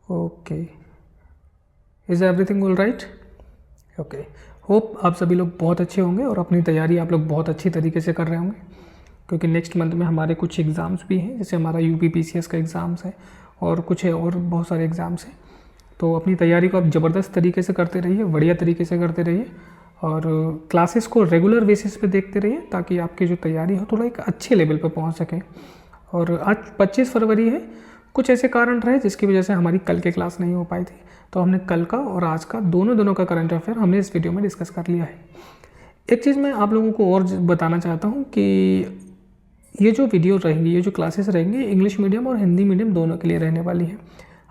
Okay, is everything all right? Okay, hope आप सभी लोग बहुत अच्छे होंगे और अपनी तैयारी आप लोग बहुत अच्छी तरीके से कर रहे होंगे, क्योंकि नेक्स्ट मंथ में हमारे कुछ एग्ज़ाम्स भी हैं, जैसे हमारा UPPCS का एग्ज़ाम्स है और कुछ है और बहुत सारे एग्ज़ाम्स हैं। तो अपनी तैयारी को आप ज़बरदस्त तरीके से करते रहिए, बढ़िया तरीके से करते रहिए और क्लासेस को रेगुलर बेसिस पे देखते रहिए, ताकि आपकी जो तैयारी हो थोड़ा एक अच्छे लेवल पे पहुंच सके। और आज 25 फरवरी है, कुछ ऐसे कारण रहे जिसकी वजह से हमारी कल की क्लास नहीं हो पाई थी, तो हमने कल का और आज का दोनों दिनों का करंट अफेयर हमने इस वीडियो में डिस्कस कर लिया है। एक चीज़ मैं आप लोगों को और बताना चाहता हूँ कि ये जो वीडियो रहेंगी, ये जो क्लासेस रहेंगी, इंग्लिश मीडियम और हिंदी मीडियम दोनों के लिए रहने वाली है।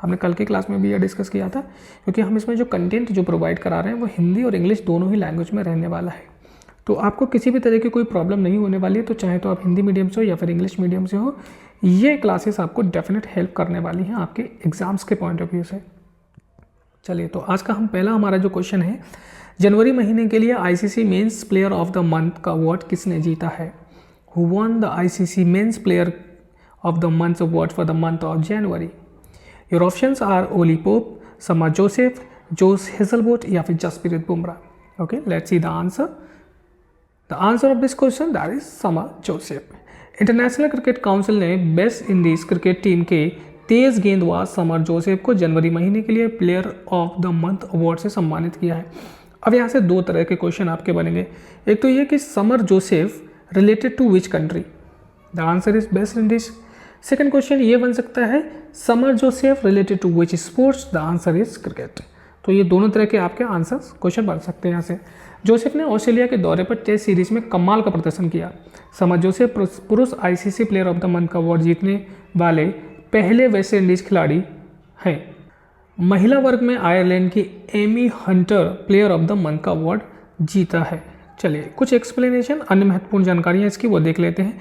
हमने कल की क्लास में भी यह डिस्कस किया था, क्योंकि हम इसमें जो कंटेंट जो प्रोवाइड करा रहे हैं वो हिंदी और इंग्लिश दोनों ही लैंग्वेज में रहने वाला है। तो आपको किसी भी तरह की कोई प्रॉब्लम नहीं होने वाली है, तो चाहे तो आप हिंदी मीडियम से हो या फिर इंग्लिश मीडियम से हो, ये क्लासेस आपको डेफिनेट हेल्प करने वाली हैं आपके एग्जाम्स के पॉइंट ऑफ व्यू से। चलिए, तो आज का हमारा जो क्वेश्चन है, जनवरी महीने के लिए ICC men's player of the month का अवार्ड किसने जीता है? Who won the ICC men's player of the month award for the month of January? Your options are Ollie Pope, Shamar Joseph, Josh Hazlewood या फिर Jasprit Bumrah. Okay, let's see the answer. The answer of this question that is Shamar Joseph. International Cricket Council ने West Indies cricket team के तेज गेंदबाज summer Joseph को जनवरी महीने के लिए player of the month award से सम्मानित किया है। अब यहाँ से दो तरह के क्वेश्चन आपके बनेंगे। एक तो ये कि Shamar Joseph related to which country? The answer is West Indies. Second question ये बन सकता है Shamar Joseph related to which sports? The answer is cricket. तो ये दोनों तरह के आपके आंसर्स क्वेश्चन बन सकते हैं यहाँ से। जोसेफ ने ऑस्ट्रेलिया के दौरे पर टेस्ट सीरीज में कमाल का प्रदर्शन किया। समर जोसेफ पुरुष ICC player of the month का अवार्ड जीतने वाले पहले वेस्ट इंडीज खिलाड़ी हैं। महिला वर्ग में आयरलैंड की Amy Hunter player of the month का अवार्ड जीता है। चलिए, कुछ एक्सप्लेनेशन, अन्य महत्वपूर्ण जानकारियाँ इसकी वो देख लेते हैं।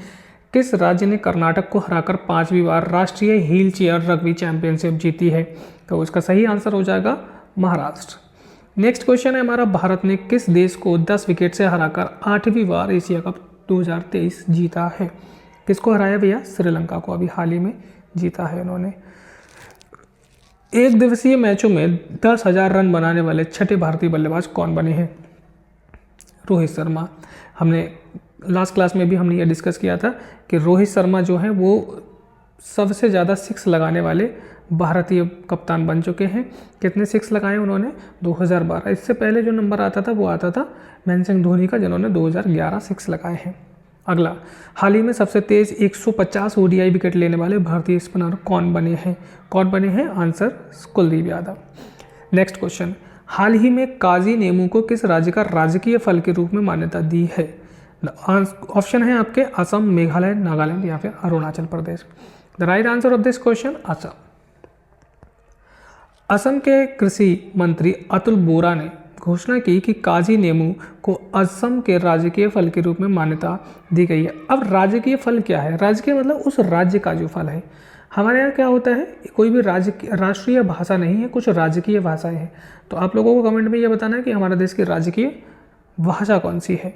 किस राज्य ने कर्नाटक को हराकर 5वीं बार राष्ट्रीय व्हील चेयर रग्बी चैंपियनशिप जीती है? तो इसका सही आंसर हो जाएगा महाराष्ट्र। नेक्स्ट क्वेश्चन है हमारा, भारत ने किस देश को 10 विकेट से हराकर 8वीं बार एशिया कप 2023 जीता है? किसको हराया भैया? श्रीलंका को अभी हाल ही में जीता है उन्होंने। एक दिवसीय मैचों में 10,000 रन बनाने वाले छठे भारतीय बल्लेबाज कौन बने हैं? रोहित शर्मा। हमने लास्ट क्लास में भी हमने ये डिस्कस किया था कि रोहित शर्मा जो है वो सबसे ज़्यादा 6 लगाने वाले भारतीय कप्तान बन चुके हैं। कितने 6 लगाए उन्होंने? 2012। इससे पहले जो नंबर आता था वो आता था महेंद्र सिंह धोनी का, जिन्होंने 2011 6 लगाए हैं। अगला, हाल ही में सबसे तेज 150 ODI विकेट लेने वाले भारतीय स्पिनर कौन बने हैं? कौन बने हैं? Answer Kuldeep Yadav. Next question, हाल ही में काजी नींबू को किस राज्य का राजकीय फल के रूप में मान्यता दी है? ऑप्शन है आपके असम, मेघालय, नागालैंड या फिर Arunachal Pradesh. The right answer of this question Assam. Assam के कृषि मंत्री अतुल बोरा ने घोषणा की कि काजी नींबू को असम के राजकीय फल के रूप में मान्यता दी गई है। अब राजकीय फल क्या है? राजकीय मतलब उस राज्य का जो फल है। हमारे यहाँ क्या होता है, कोई भी राष्ट्रीय भाषा नहीं है, कुछ राजकीय भाषाएं हैं। तो आप लोगों को कमेंट में ये बताना है कि हमारे देश की राजकीय भाषा कौन सी है।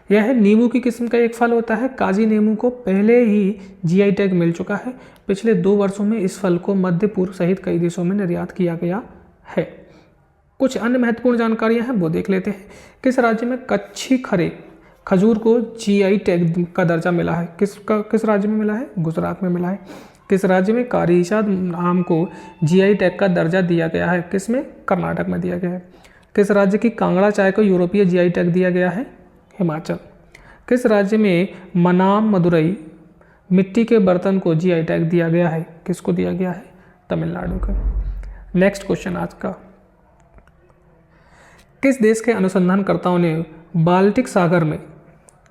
यह है नींबू की किस्म का एक फल होता है। काजी नींबू को पहले ही GI टैग मिल चुका है। पिछले 2 वर्षों में इस फल को मध्य पूर्व सहित कई देशों में निर्यात किया गया है। कुछ अन्य महत्वपूर्ण जानकारियां हैं वो देख लेते हैं। किस राज्य में कच्छी खजूर को GI टैग का दर्जा मिला है? किस राज्य में मिला है? गुजरात में मिला है। किस राज्य में कारीशाद आम को GI टैग का दर्जा दिया गया है? किसमें? कर्नाटक में दिया गया है। किस राज्य की कांगड़ा चाय को यूरोपीय GI टैग दिया गया है? हिमाचल। किस राज्य में मनाम मदुरई मिट्टी के बर्तन को GI टैग दिया गया है? किसको दिया गया है? तमिलनाडु का। नेक्स्ट क्वेश्चन आज का, किस देश के अनुसंधानकर्ताओं ने बाल्टिक सागर में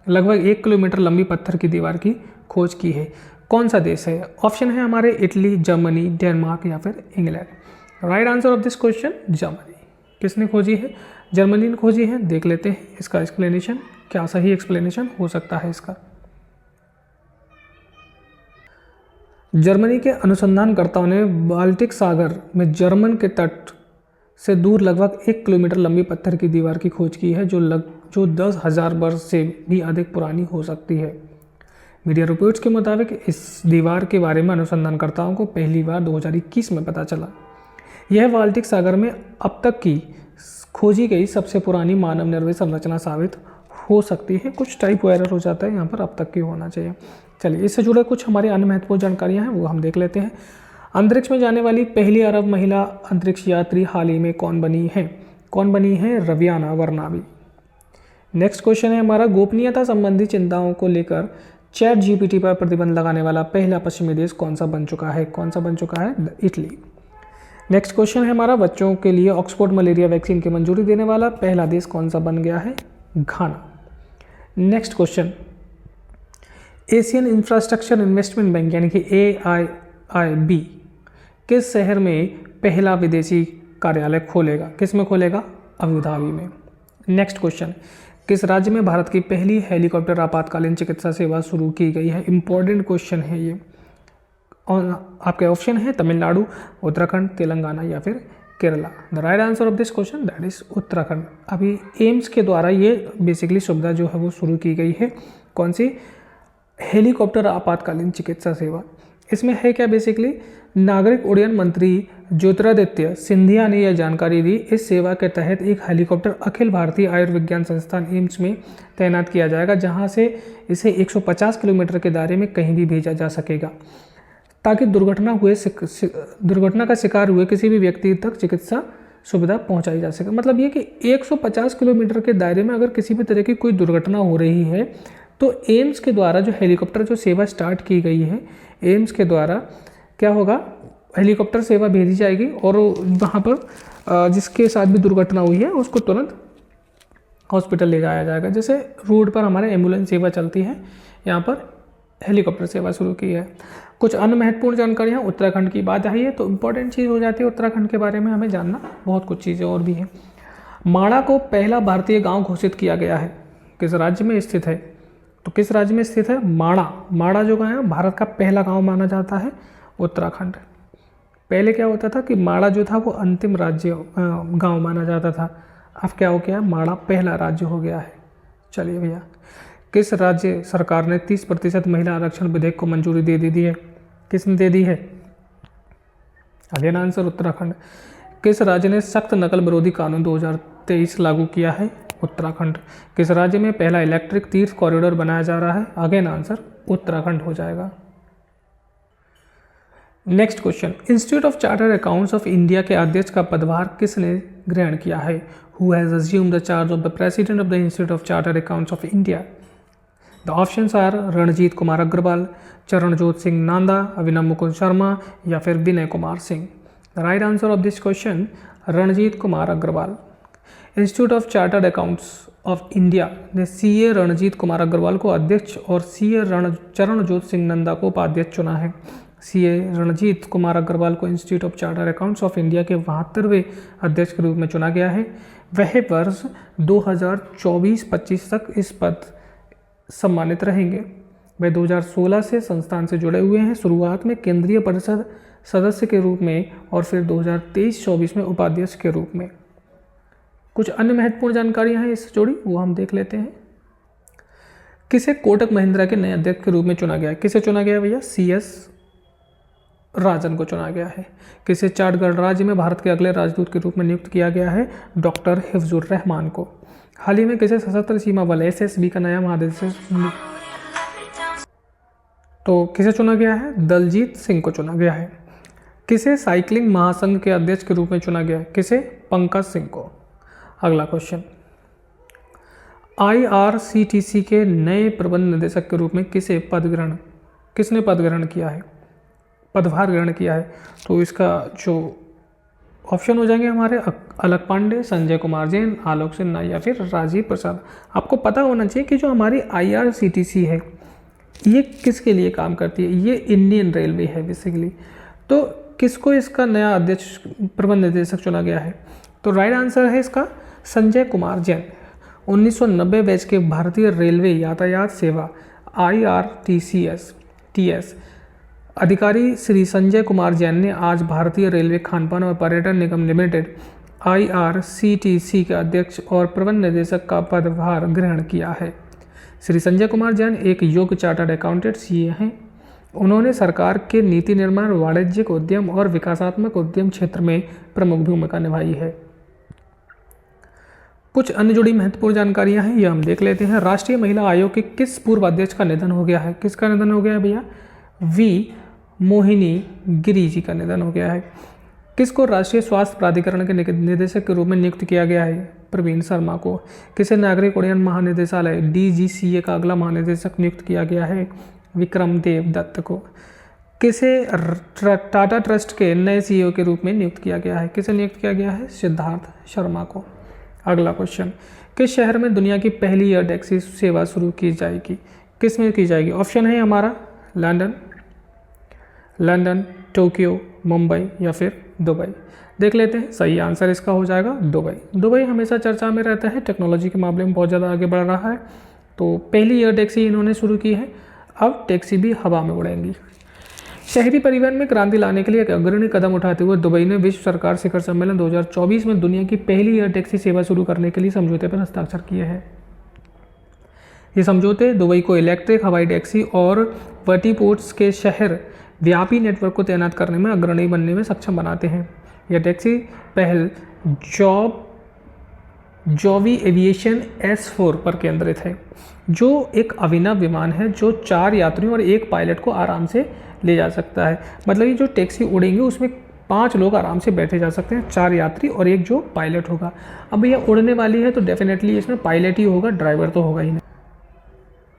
लगभग 1 किलोमीटर लंबी पत्थर की दीवार की खोज की है? कौन सा देश है? ऑप्शन है हमारे इटली, जर्मनी, डेनमार्क या फिर England. Right answer of this question Germany. किसने खोजी है? जर्मनी ने खोजी है। देख लेते हैं इसका एक्सप्लेनेशन, क्या सही एक्सप्लेनेशन हो सकता है इसका। जर्मनी के अनुसंधानकर्ताओं ने बाल्टिक सागर में जर्मन के तट से दूर लगभग 1 किलोमीटर लंबी पत्थर की दीवार की खोज की है, जो 10,000 वर्ष से भी अधिक पुरानी हो सकती है। मीडिया रिपोर्ट्स के मुताबिक इस दीवार के बारे में अनुसंधानकर्ताओं को पहली बार 2021 में पता चला। यह बाल्टिक सागर में अब तक की खोजी गई सबसे पुरानी मानव निर्मित संरचना साबित हो सकती है। कुछ टाइप एरर हो जाता है यहाँ पर, अब तक की होना चाहिए। चलिए, इससे जुड़े कुछ हमारी अन्य महत्वपूर्ण जानकारियाँ हैं वो हम देख लेते हैं। अंतरिक्ष में जाने वाली पहली अरब महिला अंतरिक्ष यात्री हाल ही में कौन बनी है? कौन बनी है? रवियाना बरनाबी। नेक्स्ट क्वेश्चन है हमारा, गोपनीयता संबंधी चिंताओं को लेकर चैट जीपीटी पर प्रतिबंध लगाने वाला पहला पश्चिमी देश कौन सा बन चुका है? कौन सा बन चुका है? इटली। नेक्स्ट क्वेश्चन है हमारा, बच्चों के लिए ऑक्सफोर्ड मलेरिया वैक्सीन की मंजूरी देने वाला पहला देश कौन सा बन गया है? Ghana. Next question, Asian Infrastructure Investment Bank यानी कि AIIB किस शहर में पहला विदेशी कार्यालय खोलेगा? किस में खोलेगा? अबू धाबी में। नेक्स्ट क्वेश्चन, किस राज्य में भारत की पहली हेलीकॉप्टर आपातकालीन चिकित्सा सेवा शुरू की गई है? इंपॉर्टेंट क्वेश्चन है ये। और आपके ऑप्शन है तमिलनाडु, उत्तराखंड, तेलंगाना या फिर Kerala. The right answer of this question that is Uttarakhand. अभी एम्स के द्वारा ये बेसिकली सुविधा जो है वो शुरू की गई है। कौन सी? हेलीकॉप्टर आपातकालीन चिकित्सा सेवा। इसमें है क्या बेसिकली, नागरिक उड्डयन मंत्री ज्योतिरादित्य सिंधिया ने यह जानकारी दी। इस सेवा के तहत एक हेलीकॉप्टर अखिल भारतीय आयुर्विज्ञान संस्थान एम्स में तैनात किया जाएगा, जहां से इसे 150 किलोमीटर के दायरे में कहीं भी भेजा जा सकेगा, ताकि दुर्घटना का शिकार हुए किसी भी व्यक्ति तक चिकित्सा सुविधा पहुंचाई जा सके। मतलब ये कि 150 किलोमीटर के दायरे में अगर किसी भी तरह की कोई दुर्घटना हो रही है तो एम्स के द्वारा जो हेलीकॉप्टर जो सेवा स्टार्ट की गई है, एम्स के द्वारा क्या होगा, हेलीकॉप्टर सेवा भेजी जाएगी और वहाँ पर जिसके साथ भी दुर्घटना हुई है उसको तुरंत हॉस्पिटल ले जाया जाएगा। जैसे रोड पर हमारे एम्बुलेंस सेवा चलती है, यहाँ पर हेलीकॉप्टर सेवा शुरू की है। कुछ अन्य महत्वपूर्ण जानकारियाँ, उत्तराखंड की बात आई है तो इम्पोर्टेंट चीज़ हो जाती है उत्तराखंड के बारे में हमें जानना, बहुत कुछ चीज़ें और भी हैं। माणा को पहला भारतीय गांव घोषित किया गया है, किस राज्य में स्थित है? तो किस राज्य में स्थित है? माणा जो गाँव है भारत का पहला गाँव माना जाता है, उत्तराखंड। पहले क्या होता था कि माणा जो था वो अंतिम राज्य गाँव माना जाता था, अब क्या हो गया, माणा पहला राज्य हो गया है। चलिए भैया, किस राज्य सरकार ने 30% महिला आरक्षण विधेयक को मंजूरी दे दी है? किसने दे दी है? Again answer Uttarakhand. किस राज्य ने सख्त नकल विरोधी कानून 2023 लागू किया है? उत्तराखंड। किस राज्य में पहला इलेक्ट्रिक तीर्थ कॉरिडोर बनाया जा रहा है? अगेन आंसर उत्तराखंड हो जाएगा। Next question, Institute of Chartered Accountants of India के अध्यक्ष का पदभार किसने ग्रहण किया है? Who has assumed the charge of the president of the Institute of Chartered Accountants of India? The options are Ranjit Kumar Agarwal, Charanjot Singh Nanda, Abhinav Mukund Sharma या फिर Vinay Kumar Singh. The right answer of this question Ranjit Kumar Agarwal. Institute of Chartered Accountants of India ने CA Ranjit Kumar Agarwal को अध्यक्ष और CA Charanjot Singh Nanda को उपाध्यक्ष चुना है। CA रणजीत कुमार अग्रवाल को institute of Chartered Accountants of India के 72वें अध्यक्ष के रूप में चुना गया है। वह वर्ष 2024-25 तक इस पद सम्मानित रहेंगे। वे 2016 से संस्थान से जुड़े हुए हैं, शुरुआत में केंद्रीय परिषद सदस्य के रूप में और फिर 2023-24 में उपाध्यक्ष के रूप में। कुछ अन्य महत्वपूर्ण जानकारियां हैं इससे जुड़ी, वो हम देख लेते हैं। किसे कोटक महिंद्रा के नए अध्यक्ष के रूप में चुना गया है? किसे चुना गया भैया? CS राजन को चुना गया है। किसे चार्ट गणराज्य में भारत के अगले राजदूत के रूप में नियुक्त किया गया है? डॉक्टर हिफ्जुर रहमान को। हाल ही में किसे सशस्त्र सीमा बल SSB का नया महानिदेशक तो किसे चुना गया है? दलजीत सिंह को चुना गया है। किसे साइकिलिंग महासंघ के अध्यक्ष के रूप में चुना गया है? किसे? पंकज सिंह को। अगला क्वेश्चन, IRCTC के नए प्रबंध निदेशक के रूप में किसने पद ग्रहण किया है, पदभार ग्रहण किया है? तो इसका जो ऑप्शन हो जाएंगे हमारे अलक पांडे, संजय कुमार जैन, आलोक सिन्हा या फिर राजीव प्रसाद। आपको पता होना चाहिए कि जो हमारी IRCTC है ये किसके लिए काम करती है? ये इंडियन रेलवे है बेसिकली। तो किसको इसका नया अध्यक्ष प्रबंध निदेशक चुना गया है? तो राइट आंसर है इसका संजय कुमार जैन। 1990 बैच के भारतीय रेलवे यातायात सेवा IRTS अधिकारी श्री संजय कुमार जैन ने आज भारतीय रेलवे खानपान और पर्यटन निगम लिमिटेड IRCTC के अध्यक्ष और प्रबंध निदेशक का पदभार ग्रहण किया है। श्री संजय कुमार जैन एक योग्य चार्टर्ड अकाउंटेंट सीए हैं। उन्होंने सरकार के नीति निर्माण, वाणिज्यिक उद्यम और विकासात्मक उद्यम क्षेत्र में प्रमुख भूमिका निभाई है। कुछ अन्य जुड़ी महत्वपूर्ण जानकारियां हैं, ये हम देख लेते हैं। राष्ट्रीय महिला आयोग के किस पूर्व अध्यक्ष का निधन हो गया है? किसका निधन हो गया है भैया? वी मोहिनी गिरी जी का निधन हो गया है। किसको राष्ट्रीय स्वास्थ्य प्राधिकरण के निदेशक के रूप में नियुक्त किया गया है? प्रवीण शर्मा को। किसे नागरिक उड्डयन महानिदेशालय DGCA का अगला महानिदेशक नियुक्त किया गया है? विक्रम देव दत्त को। किसे टाटा ट्रस्ट के नए CEO के रूप में नियुक्त किया गया है? किसे नियुक्त किया गया है? सिद्धार्थ शर्मा को। अगला क्वेश्चन, किस शहर में दुनिया की पहली एयर टैक्सी सेवा शुरू की जाएगी? किस में की जाएगी? ऑप्शन है हमारा लंदन, टोक्यो, मुंबई या फिर दुबई। देख लेते हैं, सही आंसर इसका हो जाएगा दुबई। दुबई हमेशा चर्चा में रहता है, टेक्नोलॉजी के मामले में बहुत ज़्यादा आगे बढ़ रहा है। तो पहली एयर टैक्सी इन्होंने शुरू की है, अब टैक्सी भी हवा में उड़ेंगी। शहरी परिवहन में क्रांति लाने के लिए एक अग्रणी कदम उठाते हुए दुबई ने विश्व सरकार शिखर सम्मेलन 2024 में दुनिया की पहली एयर टैक्सी सेवा शुरू करने के लिए समझौते पर हस्ताक्षर किए हैं। ये समझौते दुबई को इलेक्ट्रिक हवाई टैक्सी और वर्टीपोर्ट्स के शहर व्यापी नेटवर्क को तैनात करने में अग्रणी बनने में सक्षम बनाते हैं। यह टैक्सी पहल जॉवी एविएशन S4 पर केंद्रित है, जो एक अभिनव विमान है जो 4 यात्रियों और 1 पायलट को आराम से ले जा सकता है। मतलब ये जो टैक्सी उड़ेंगे उसमें 5 लोग आराम से बैठे जा सकते हैं, 4 यात्री और 1 जो पायलट होगा। अब ये उड़ने वाली है तो डेफिनेटली इसमें पायलट ही होगा, ड्राइवर तो होगा ही नहीं।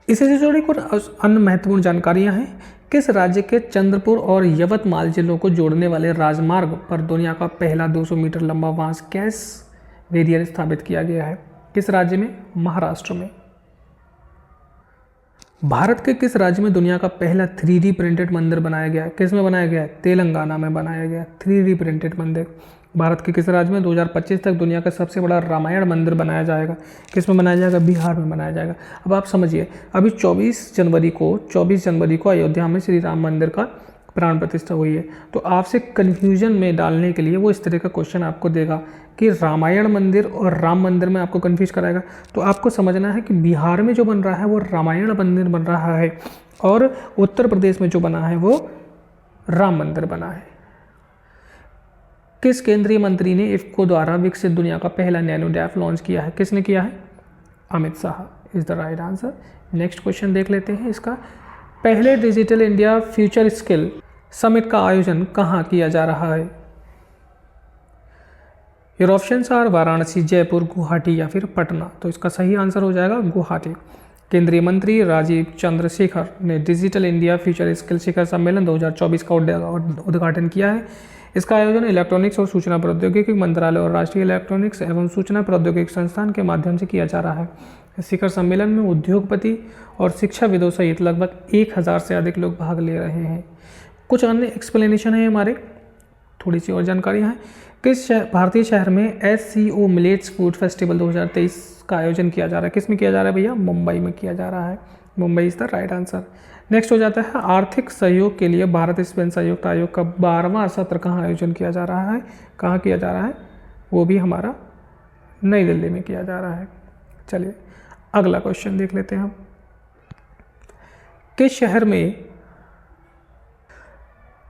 इससे जुड़ी कुछ अन्य महत्वपूर्ण जानकारियां हैं। किस राज्य के चंद्रपुर और यवतमाल जिलों को जोड़ने वाले राजमार्ग पर दुनिया का पहला 200 मीटर लंबा वांस गैस बैरियर स्थापित किया गया है? किस राज्य में? महाराष्ट्र में। भारत के किस राज्य में दुनिया का पहला 3D प्रिंटेड मंदिर बनाया गया है? किस में बनाया गया है? तेलंगाना में बनाया गया 3D प्रिंटेड मंदिर। भारत के किस राज्य में 2025 तक दुनिया का सबसे बड़ा रामायण मंदिर बनाया जाएगा? किस में बनाया जाएगा? बिहार में बनाया जाएगा। अब आप समझिए, अभी 24 जनवरी को अयोध्या में श्री राम मंदिर का प्राण प्रतिष्ठा हुई है। तो आपसे कन्फ्यूजन में डालने के लिए वो इस तरह का क्वेश्चन आपको देगा कि रामायण मंदिर और राम मंदिर में आपको कन्फ्यूज कराएगा। तो आपको समझना है कि बिहार में जो बन रहा है वो रामायण मंदिर बन रहा है और उत्तर प्रदेश में जो बना है वो राम मंदिर बना है। किस केंद्रीय मंत्री ने इफ्को द्वारा विकसित दुनिया का पहला नैनोडैप लॉन्च किया है? किसने किया है? Amit Shah is the right answer. Next question देख लेते हैं इसका। पहले digital India future skill summit का आयोजन कहाँ किया जा रहा है? Your options are Varanasi, Jaipur, Guwahati या फिर पटना। तो इसका सही आंसर हो जाएगा गुवाहाटी। केंद्रीय मंत्री राजीव चंद्रशेखर ने डिजिटल इंडिया फ्यूचर स्किल शिखर सम्मेलन 2024 का उद्घाटन किया है। इसका आयोजन इलेक्ट्रॉनिक्स और सूचना प्रौद्योगिकी मंत्रालय और राष्ट्रीय इलेक्ट्रॉनिक्स एवं सूचना प्रौद्योगिकी संस्थान के माध्यम से किया जा रहा है। इस शिखर सम्मेलन में उद्योगपति और शिक्षाविदों सहित लगभग 1000 से अधिक लोग भाग ले रहे हैं। कुछ अन्य एक्सप्लेनेशन है हमारे, थोड़ी सी और जानकारियाँ हैं। किस भारतीय शहर में SCO मिलेट्स फूड फेस्टिवल 2023 का आयोजन किया जा रहा है? किस में किया जा रहा है भैया? मुंबई में किया जा रहा है। Mumbai is the right answer. Next हो जाता है आर्थिक सहयोग के लिए भारत स्पेन संयुक्त आयोग का 12वां सत्र कहाँ आयोजन किया जा रहा है? कहाँ किया जा रहा है? वो भी हमारा नई दिल्ली में किया जा रहा है। चलिए अगला क्वेश्चन देख लेते हैं हम। किस शहर में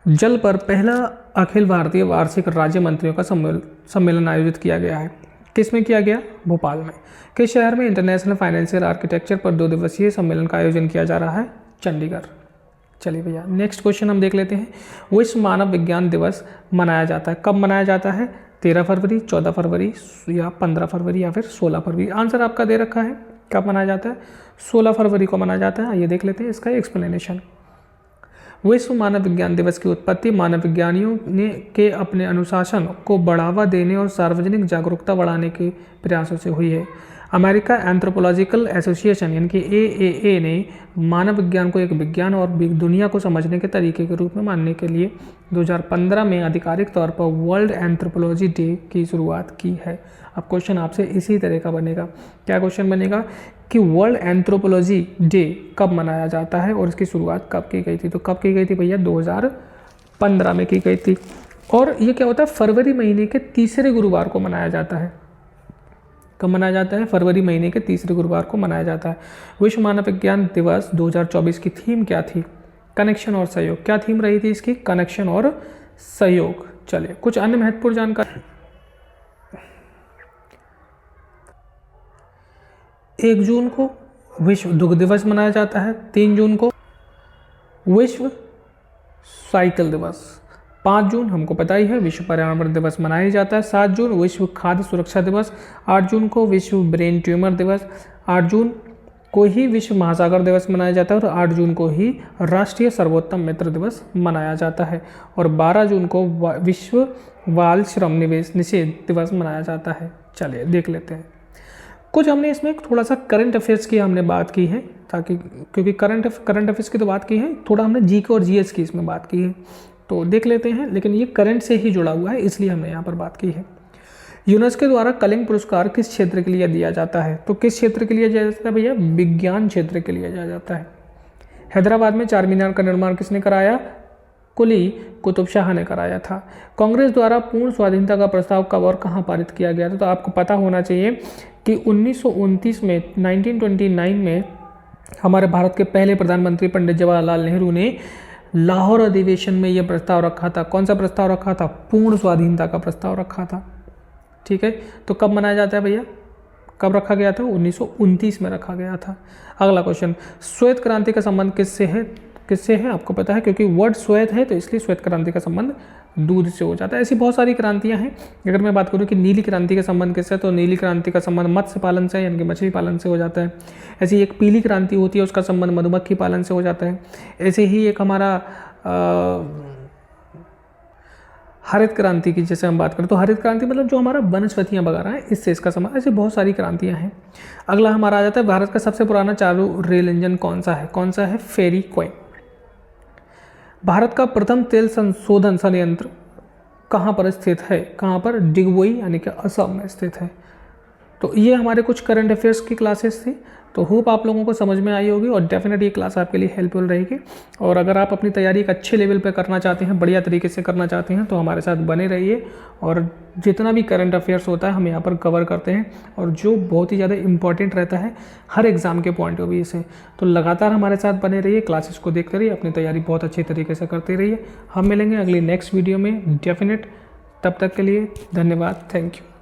जल पर पहला अखिल भारतीय वार्षिक राज्य मंत्रियों का सम्मेलन आयोजित किया गया है? किस में किया गया? भोपाल में। किस शहर में इंटरनेशनल फाइनेंशियल आर्किटेक्चर पर 2 दिवसीय सम्मेलन का आयोजन किया जा रहा है? चंडीगढ़। चलिए भैया नेक्स्ट क्वेश्चन हम देख लेते हैं। विश्व मानव विज्ञान दिवस मनाया जाता है, कब मनाया जाता है? 13 फरवरी, 14 फरवरी या 15 फरवरी या फिर 16 फरवरी। आंसर आपका दे रखा है, कब मनाया जाता है? 16 फरवरी को मनाया जाता है। आइए देख लेते हैं इसका एक्सप्लेनेशन। विश्व मानव विज्ञान दिवस की उत्पत्ति मानव विज्ञानियों ने के अपने अनुशासन को बढ़ावा देने और सार्वजनिक जागरूकता बढ़ाने के प्रयासों से हुई है। अमेरिका एंथ्रोपोलॉजिकल एसोसिएशन यानी कि AAA ने मानव विज्ञान को एक विज्ञान और दुनिया को समझने के तरीके के रूप में मानने के लिए 2015 में आधिकारिक तौर पर वर्ल्ड एंथ्रोपोलॉजी डे की शुरुआत की है। अब क्वेश्चन आपसे इसी तरह का बनेगा। क्या क्वेश्चन बनेगा कि वर्ल्ड एंथ्रोपोलॉजी डे कब मनाया जाता है और इसकी शुरुआत कब की गई थी? तो कब की गई थी भैया? 2015 में की गई थी। और ये क्या होता है? फरवरी महीने के तीसरे गुरुवार को मनाया जाता है। कब मनाया जाता है? फरवरी महीने के तीसरे गुरुवार को मनाया जाता है। विश्व मानव विज्ञान दिवस 2024 की थीम क्या थी? कनेक्शन और सहयोग। क्या थीम रही थी इसकी? कनेक्शन और सहयोग। चलिए कुछ अन्य महत्वपूर्ण जानकारी। 1 जून को विश्व दुग्ध दिवस मनाया जाता है। 3 जून को विश्व साइकिल दिवस। 5 जून हमको पता ही है विश्व पर्यावरण दिवस मनाया जाता है। 7 जून विश्व खाद्य सुरक्षा दिवस। 8 जून को विश्व ब्रेन ट्यूमर दिवस। 8 जून को ही विश्व महासागर दिवस मनाया जाता है और 8 जून को ही राष्ट्रीय सर्वोत्तम मित्र दिवस मनाया जाता है और 12 जून को विश्व बाल श्रम निषेध दिवस मनाया जाता है। चलिए देख लेते हैं कुछ। हमने इसमें थोड़ा सा करंट अफेयर्स की हमने बात की है, ताकि क्योंकि करंट अफेयर्स की तो बात की है, थोड़ा हमने जीके और जीएस की इसमें बात की है, तो देख लेते हैं। लेकिन ये करंट से ही जुड़ा हुआ है, इसलिए हमने यहाँ पर बात की है। यूनेस्को द्वारा कलिंग पुरस्कार किस क्षेत्र के लिए दिया जाता है? तो किस क्षेत्र के लिए दिया जाता है भैया? विज्ञान क्षेत्र के लिए दिया जाता है। हैदराबाद में चार मीनार का निर्माण किसने कराया? कुली कुतुब शाह ने कराया था। कांग्रेस द्वारा पूर्ण स्वाधीनता का प्रस्ताव कब और कहाँ पारित किया गया था? तो आपको पता होना चाहिए कि 1929 में 1929 में हमारे भारत के पहले प्रधानमंत्री पंडित जवाहरलाल नेहरू ने लाहौर अधिवेशन में यह प्रस्ताव रखा था। कौन सा प्रस्ताव रखा था? पूर्ण स्वाधीनता का प्रस्ताव रखा था। ठीक है, तो कब मनाया जाता है भैया? कब रखा गया था? 1929 में रखा गया था। अगला क्वेश्चन, श्वेत क्रांति का संबंध किससे है? किससे है आपको पता है? क्योंकि वर्ड श्वेत है तो इसलिए श्वेत क्रांति का संबंध दूध से हो जाता है। ऐसी बहुत सारी क्रांतियां हैं। अगर मैं बात करूं कि नीली क्रांति का संबंध किससे है, तो नीली क्रांति का संबंध मत्स्य पालन से यानी कि मछली पालन से हो जाता है। ऐसी एक पीली क्रांति होती है, उसका संबंध मधुमक्खी पालन से हो जाता है। ऐसे ही एक हमारा हरित क्रांति की जैसे हम बात करें तो हरित क्रांति मतलब जो हमारा वनस्पतियां वगैरह हैं, इससे इसका संबंध। ऐसी बहुत सारी क्रांतियां हैं। अगला हमारा आ जाता है, भारत का सबसे पुराना चालू रेल इंजन कौन सा है? कौन सा है? फेरी क्वेन। भारत का प्रथम तेल संशोधन संयंत्र कहाँ पर स्थित है? कहाँ पर? डिगबोई यानी कि असम में स्थित है। तो ये हमारे कुछ करंट अफेयर्स की क्लासेस थी। तो होप आप लोगों को समझ में आई होगी और डेफिनेटली ये क्लास आपके लिए हेल्पफुल रहेगी। और अगर आप अपनी तैयारी एक अच्छे लेवल पे करना चाहते हैं, बढ़िया तरीके से करना चाहते हैं, तो हमारे साथ बने रहिए। और जितना भी करंट अफेयर्स होता है हम यहाँ पर कवर करते हैं और जो बहुत ही ज़्यादा इंपॉर्टेंट रहता है हर एग्ज़ाम के पॉइंट ऑफ व्यू से। तो लगातार हमारे साथ बने रहिए, क्लासेस को देखते रहिए, अपनी तैयारी बहुत अच्छी तरीके से करते रहिए। हम मिलेंगे अगली नेक्स्ट वीडियो में डेफिनेट। तब तक के लिए धन्यवाद। Thank you.